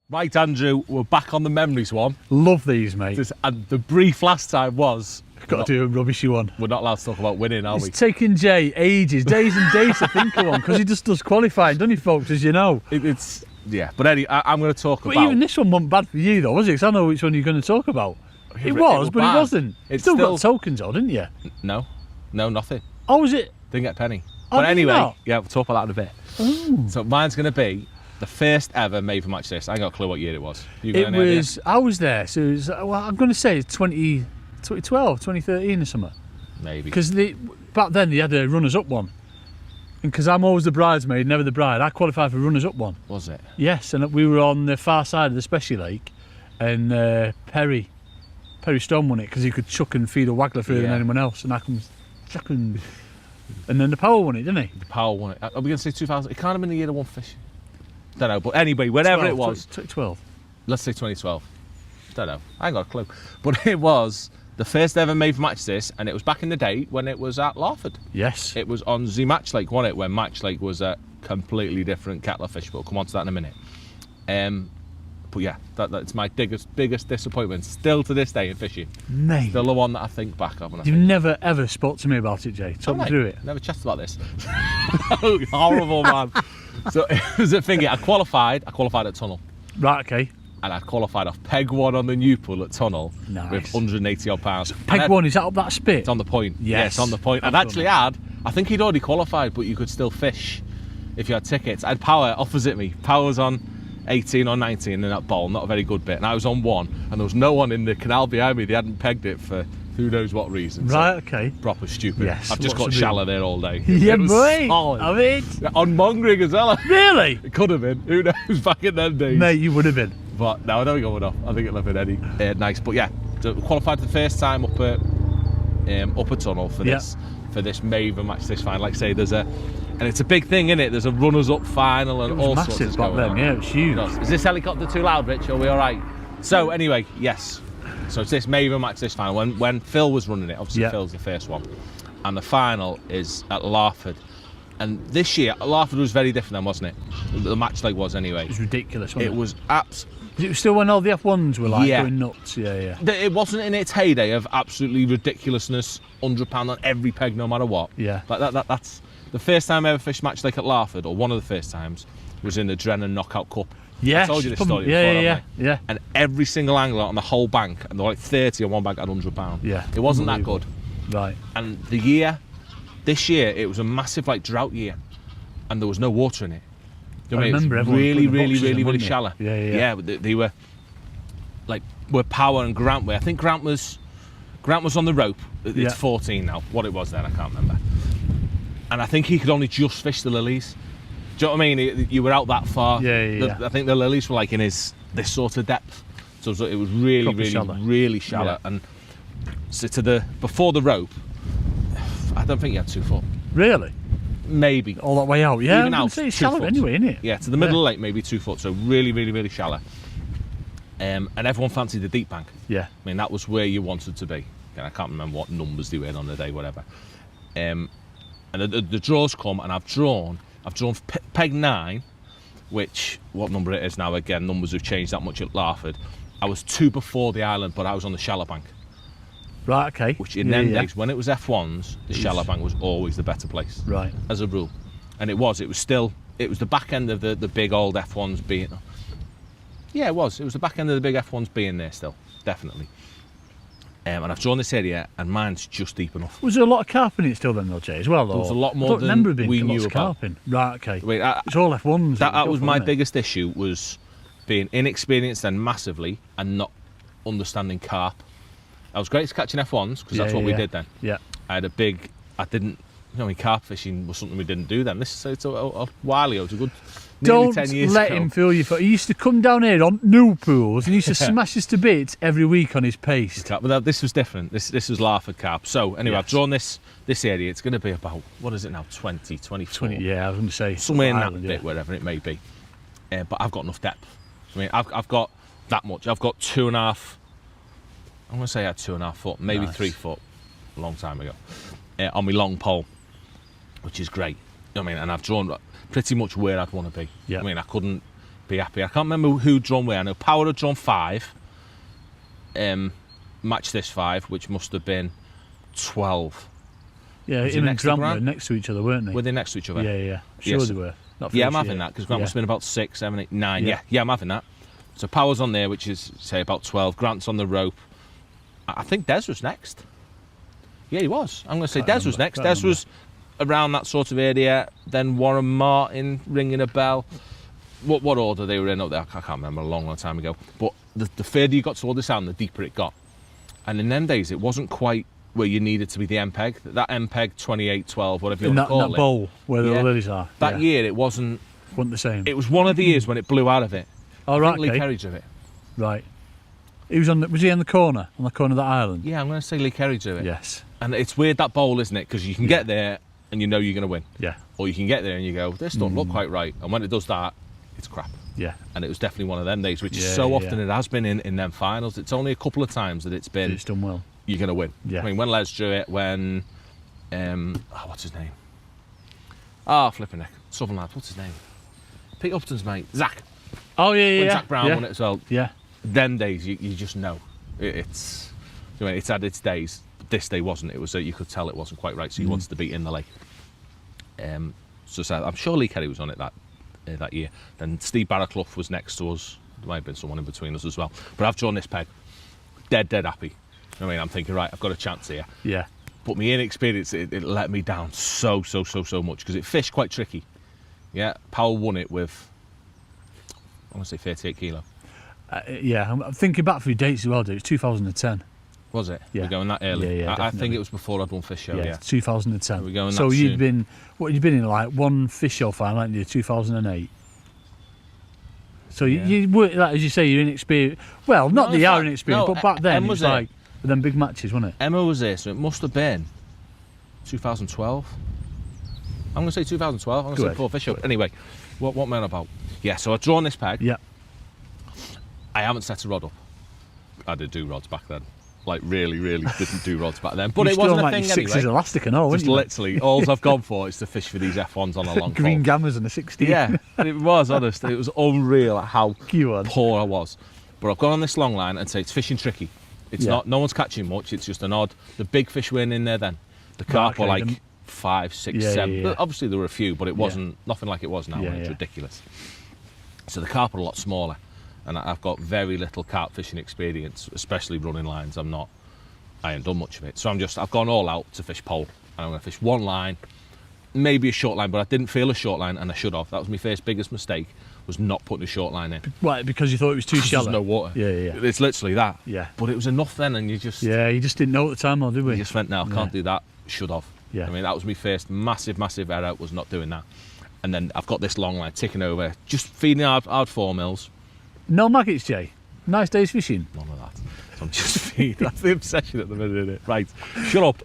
Right, Andrew, we're back on the memories one. Love these, mate. And the brief last time was... Got to do a rubbishy one. We're not allowed to talk about winning, are we? It's taken Jay ages, days and days to think of one, because he just does qualifying, doesn't he, folks, as you know? Yeah, but anyway, I'm going to talk about... But even this one wasn't bad for you, though, was it? Because I know which one you're going to talk about. It was, but it wasn't. It's still got tokens, though, didn't you? No, nothing. Oh, was it? Didn't get a penny. Oh, but anyway, not? yeah, we'll talk about that in a bit. Ooh. So mine's going to be the first ever Maver match this. I ain't got a clue what year it was. I was there, so it was, well, I'm going to say 2012, 2013 or something. Maybe. Because back then they had a runners-up one. And because I'm always the bridesmaid, never the bride, I qualified for runners-up one. Was it? Yes, and we were on the far side of the Special Lake, and Perry Stone won it because he could chuck and feed a waggler further than anyone else, and I can chuck and then the Power won it, didn't he? The Power won it. Are we going to say 2000? It can't have been the year they won fishing. Don't know, but anyway, whenever it was. 2012. Let's say 2012. Don't know. I ain't got a clue. But it was the first ever Maver match this, and it was back in the day when it was at Larford. Yes. It was on the Match Lake, wasn't it? When Match Lake was a completely different kettle of fish, but we'll come on to that in a minute. But yeah, that's my biggest disappointment still to this day in fishing. Mate. Still the one that I think back of. You've never ever spoke to me about it, Jay. Talk me through it. Never chatted about this. Horrible, man. So it was a thing. I qualified at Tunnel. Right, okay. And I qualified off peg one on the new pool at Tunnel with 180 odd pounds. Peg one, is that up that spit? It's on the point. Yes. Yeah, it's on the point. I'd actually I think he'd already qualified, but you could still fish if you had tickets. I had Power opposite me. Power was on 18 or 19 in that bowl, not a very good bit. And I was on 1, and there was no one in the canal behind me. They hadn't pegged it for who knows what reason. Right, okay. Proper stupid. Yes. I've just got shallow there all day. Yeah, boy. I mean, on mongering as well. Really? It could have been. Who knows? Back in them days. Mate, you would have been. But no, I don't think I would have. I think it'll have been any nice. But yeah, so qualified the first time up at Tunnel for this Maver match this final. Like I say, and it's a big thing, isn't it? There's a runners-up final and all sorts of back then. Yeah, it was huge. Is this helicopter too loud, Rich? Are we all right? So anyway, yes. So it's this Maver match this final. When Phil was running it, obviously Phil's the first one, and the final is at Larford. And this year, Larford was very different then, wasn't it? The match like was anyway. It was ridiculous, wasn't it? It was It was still when all the F1s were like going nuts. Yeah. It wasn't in its heyday of absolutely ridiculousness, £100 on every peg, no matter what. Yeah. Like that's the first time I ever fished match like at Larford, or one of the first times, was in the Drennan Knockout Cup. Yeah. I told you this story before, yeah. And every single angler on the whole bank, and there were like 30 on one bank at £100. Yeah. It wasn't that good. Right. And this year, it was a massive like drought year, and there was no water in it. I remember everyone really shallow. Yeah. They were like Power and Grant were. I think Grant was on the rope. It's 14 now. What it was then, I can't remember. And I think he could only just fish the lilies. Do you know what I mean? You were out that far. Yeah. I think the lilies were like in this sort of depth. So it was really shallow. Yeah. And so before the rope, I don't think you had 2 foot. Really? Maybe. All that way out, yeah. Even out, it's shallow anyway, isn't it? Yeah, to the middle of the lake, maybe 2 foot, so really shallow. And everyone fancied the deep bank. Yeah. I mean, that was where you wanted to be. And I can't remember what numbers they were in on the day, whatever. And the draws come, and I've drawn peg 9, which, what number it is now, again, numbers have changed that much at Larford. I was 2 before the island, but I was on the shallow bank. Right, okay. Which in them days, when it was F1s, the shallow bank was always the better place. Right. As a rule. And it was the back end of the big old F1s being... Yeah, it was the back end of the big F1s being there still, definitely. And I've drawn this area, and mine's just deep enough. Was there a lot of carp in it still then, though, Jay, as well? There was a lot more than we knew about. Right, okay. Wait, it's all F1s. That was my biggest issue, was being inexperienced then massively and not understanding carp. I was great at catching F1s, because that's what we did then. Yeah. Carp fishing was something we didn't do then. It's a while ago, it was a good nearly 10 years ago. Don't let him feel you. He used to come down here on new pools and he used to smash us to bits every week on his pace. But this was different. This was Larford carp. So anyway, I've drawn this area. It's going to be about, what is it now, 20, 24? 20, yeah, I was going to say. Somewhere in that bit, wherever it may be. But I've got enough depth. I mean, I've got that much. I've got 2.5, I'm going to say I had 2.5 foot, maybe 3 foot, a long time ago, on my long pole, which is great. You know what I mean? And I've drawn pretty much where I'd want to be. Yeah. I mean, I couldn't be happy. I can't remember who drawn where. I know Power had drawn 5. Match this 5, which must have been 12. Yeah, Was he him and next to Grant Grant? were next to each other, weren't they? Were they next to each other? Yeah. Sure Yes. they were. Not Yeah, I'm finished having yet. that because Grant must have been about 6, 7, 8, 9. Yeah. Yeah, I'm having that. So Power's on there, which is say about 12. Grant's on the rope. I think Des was next. Yeah, he was. I'm going to say Can't Des remember, was next. can't Des was around that sort of area. Then Warren Martin ringing a bell. What order they were in up there, I can't remember, a long time ago. But the further you got toward the sound, the deeper it got. And in them days, it wasn't quite where you needed to be the MPEG. That MPEG 28, 12, whatever you In want to that call it. bowl where the Yeah. lilies are. That year, it wasn't the same. It was one of the years when it blew out of it. Oh, I right, think Lee okay. Kerridge of it. Right. He was was he on the corner of that island? Yeah, I'm going to say Lee Kerridge of it. Yes. And it's weird, that bowl, isn't it? Because you can get there and you know you're going to win. Yeah. Or you can get there and you go, this don't look quite right. And when it does that, it's crap. Yeah. And it was definitely one of them days, which is Yeah, so yeah. often it has been in them finals. It's only a couple of times that it's been, It's done well. you're going to win. Yeah. I mean, when Les drew it, when, what's his name? Flipping neck. Southern lad, what's his name? Pete Upton's mate, Zach. Oh, yeah. When Zach Brown yeah. won it as well. Yeah. Them days, you just know. It's, you know, it's had its days. But this day wasn't. It was, you could tell it wasn't quite right, so he wanted to beat in the lake. So I'm sure Lee Kelly was on it that year. Then Steve Barraclough was next to us. There might have been someone in between us as well. But I've drawn this peg. Dead happy. I mean, I'm thinking, right, I've got a chance here. Yeah. But my inexperience, it let me down so much because it fished quite tricky. Yeah, Powell won it with, I want to say 38 kilo. Yeah, I'm thinking back through dates as well, dude. It's 2010. Was it? Yeah. We're going that early? Yeah, I think definitely. it was before I'd won Fish Show, yeah. 2010. We're going so that you'd soon. been, you'd been in like one Fish Show final, hadn't you, 2008? So you were, like, as you say, you're inexperienced. Well, not No, that in you are fact, inexperienced, no, but back then Em it was was there. like them big matches, wasn't it? Emma was there, so it must have been 2012. I'm going to say 2012. I'm going to say Good. before Fish Show. Anyway, what am I on about? Yeah, so I've drawn this peg. Yeah. I haven't set a rod up. I did do rods back then. Like, really didn't do rods back then. But You it still wasn't a like thing your sixes anyway. elastic and all, Just weren't you? literally, all I've gone for is to fish for these F1s on a long Green pole. Gammas and a 60. Yeah, and it was, honest. It was unreal how You on. poor I was. But I've gone on this long line and say it's fishing tricky. It's Yeah. not, no one's catching much, it's just an odd. The big fish weren't in there then. The carp were okay, like them- 5, 6, Yeah, 7. yeah, But yeah. obviously there were a few, but it wasn't nothing like it was now. Yeah, and it's yeah. ridiculous. So the carp are a lot smaller. And I've got very little carp fishing experience, especially running lines. I ain't done much of it. So I've gone all out to fish pole. And I'm going to fish one line, maybe a short line, but I didn't feel a short line and I should have. That was my first biggest mistake, was not putting a short line in. Why? Because you thought it was too shallow? There's no water. Yeah. It's literally that. Yeah. But it was enough then, and you just Yeah, you just didn't know at the time, or did we? you just went, no, I can't do that. Should have. Yeah. I mean, that was my first massive error, was not doing that. And then I've got this long line ticking over, just feeding hard 4 mils. No maggots, Jay. Nice day's fishing. None of that. So I'm just feeding. That's the obsession at the minute, isn't it? Right, shut up.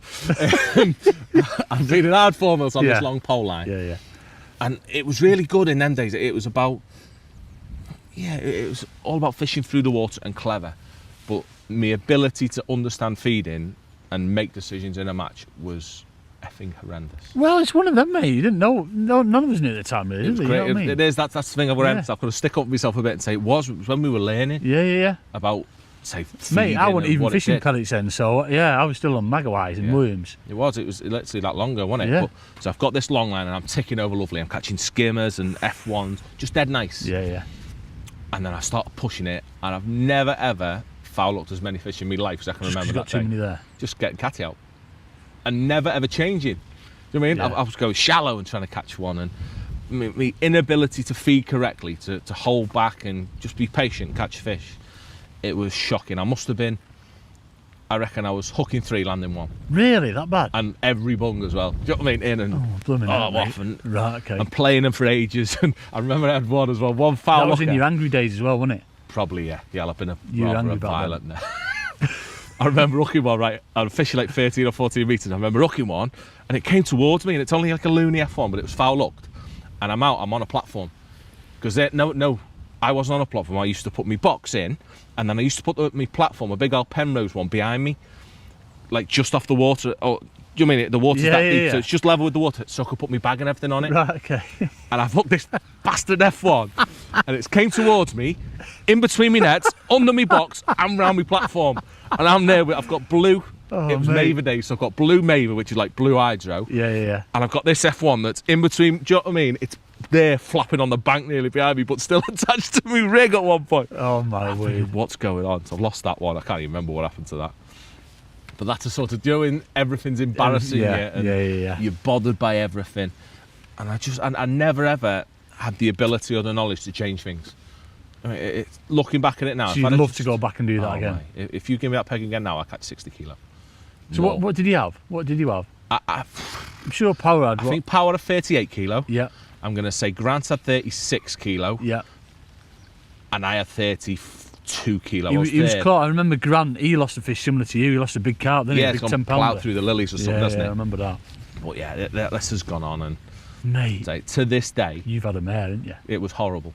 I'm feeding hard 4 mils on Yeah. this long pole line. Yeah. And it was really good in them days. It was about, it was all about fishing through the water and clever. But my ability to understand feeding and make decisions in a match was effing horrendous. Well, it's one of them, mate. You didn't know. No, none of us knew at the time, really. It was did we? great. You know what I mean? It is. That's the thing I've got Yeah. I've got to stick up for myself a bit and say it was when we were learning Yeah. about, say, Mate, feeding I wasn't and even what it fishing did. pellets then, so yeah, I was still on Magawise and Yeah. Williams. It was literally that longer, wasn't it? Yeah. But, so I've got this long line and I'm ticking over lovely. I'm catching skimmers and F1s, just dead nice. Yeah. And then I started pushing it, and I've never ever foul hooked as many fish in my life as I can Just 'cause remember you that got too day. many there. Just getting catty out, and never ever changing. Do you know what I mean? Yeah. I was going shallow and trying to catch one, and my inability to feed correctly, to hold back and just be patient and catch fish, it was shocking. I reckon I was hooking 3, landing 1, Really, that bad? and every bung as well. Do you know what I mean? In and Blooming hell, I'm mate. off, and Right, okay. I'm playing them for ages. And I remember I had one as well, one foul That was in hooker. your angry days as well, wasn't it? Probably, yeah. Yeah, I've been You were rather angry a about violent now. I remember hooking one, right? I was fishing like 13 or 14 metres. I remember hooking one, and it came towards me, and it's only like a loony F1, but it was foul hooked. And I'm on a platform. Because no, I wasn't on a platform. I used to put my box in, and then I used to put my platform, a big old Penrose one, behind me, like just off the water. Oh, do you mean it? The water's Yeah, that yeah, deep, yeah. so it's just level with the water, so I could put my bag and everything on it. Right, okay. And I've hooked this bastard F1 and it came towards me, in between my nets, under my box, and round my platform. And I'm there. I've got blue. It was mate. Maver day, so I've got blue Maver, which is like blue hydro. Yeah. And I've got this F1 that's in between. Do you know what I mean? It's there flapping on the bank nearly behind me, but still attached to my rig at one point. Oh my word. What's going on? So I've lost that one. I can't even remember what happened to that. But that's a sort of doing everything's embarrassing you, and you're bothered by everything. And I never ever had the ability or the knowledge to change things. I mean, looking back at it now, So you'd love to go back and do that again. Mate, if you give me that peg again now, I catch 60 kilo. So what did you have? What did you have? I'm sure Power had. I think Power had 38 kilo. Yeah. I'm going to say Grant had 36 kilo. Yeah. And I had 32 kilo. He was caught. I remember Grant. He lost a fish similar to you. He lost a big carp. Didn't he? Yeah, Big it's 10 gone plowed pounder. through the lilies or something, doesn't it? I remember that. But yeah, this has gone on, and mate, to this day, you've had a mare, haven't you? it was horrible.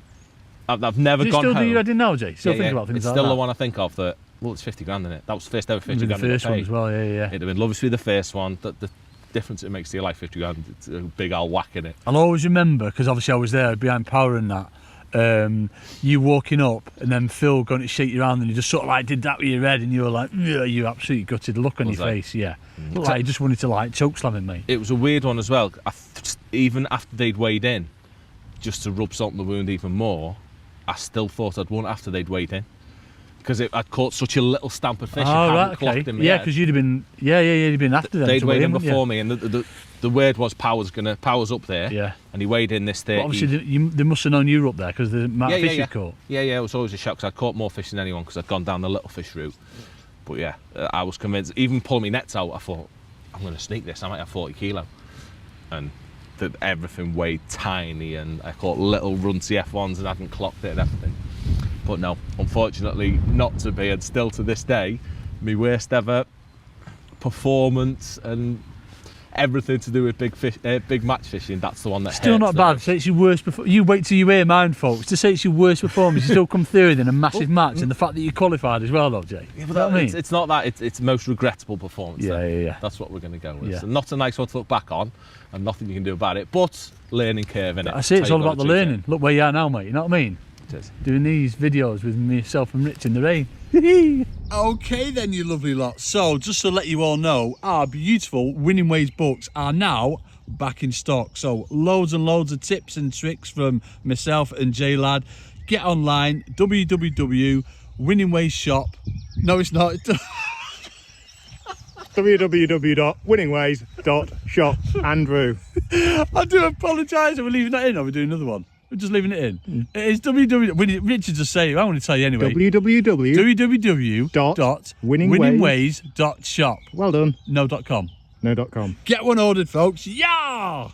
I've never Do you gone still home. do your head in now, Jay? Still think about things it's like still that? the one I think of that. Well, it's 50 grand in it. That was the first ever 50 grand. The first I got one paid. as well. Yeah. It'd have been lovely to be the first one. The difference it makes to your life, 50 grand. It's a big old whack in it. I'll always remember, because obviously I was there behind Power and that. You walking up and then Phil going to shake your hand, and you just sort of like did that with your head, and you were like, yeah, you absolutely gutted. The look on your face, yeah. Looked like you just wanted to like choke slam him, mate. It was a weird one as well. Even after they'd weighed in, just to rub salt in the wound even more, I still thought I'd won after they'd weighed in, because I'd caught such a little stamp of fish and hadn't clocked in my head. because you'd have been, you'd been after them. They'd to weighed weigh in him, before me, and the word was Power's up there. Yeah. And he weighed in this 30. But obviously, they must have known you were up there because the amount of fish you caught. Yeah, it was always a shock, because I'd caught more fish than anyone, because I'd gone down the little fish route. But yeah, I was convinced. Even pulling my nets out, I thought, I'm going to sneak this. I might have 40 kilo. And everything weighed tiny, and I caught little runty F1s and hadn't clocked it and everything. But no, unfortunately not to be, and still to this day, my worst ever performance and everything to do with big match fishing, that's the one that Still not bad. Say it's your worst performance. You wait till you hear mine, folks. To say it's your worst performance, you still come third in a massive match, and the fact that you qualified as well, though, Jay. Yeah, but it's not that. It's most regrettable performance. Yeah. That's what we're going to go with. Yeah. So not a nice one to look back on, and nothing you can do about it. But learning curve, innit? I see. It's all about the learning. Look where you are now, mate. You know what I mean? It is. Doing these videos with myself and Rich in the rain. Okay then, you lovely lot. So just to let you all know, our beautiful Winning Ways books are now back in stock. So loads and loads of tips and tricks from myself and J Lad. Get online, www.winningwaysshop. No, it's not. www.winningways.shop. Andrew. I do apologise. Are we leaving that in, or are we doing another one? We're just leaving it in. It's www. Richard just say it. I want to tell you anyway. www.winningways.shop. www.winningways.shop. Well done. No.com. No.com. Get one ordered, folks. Yeah!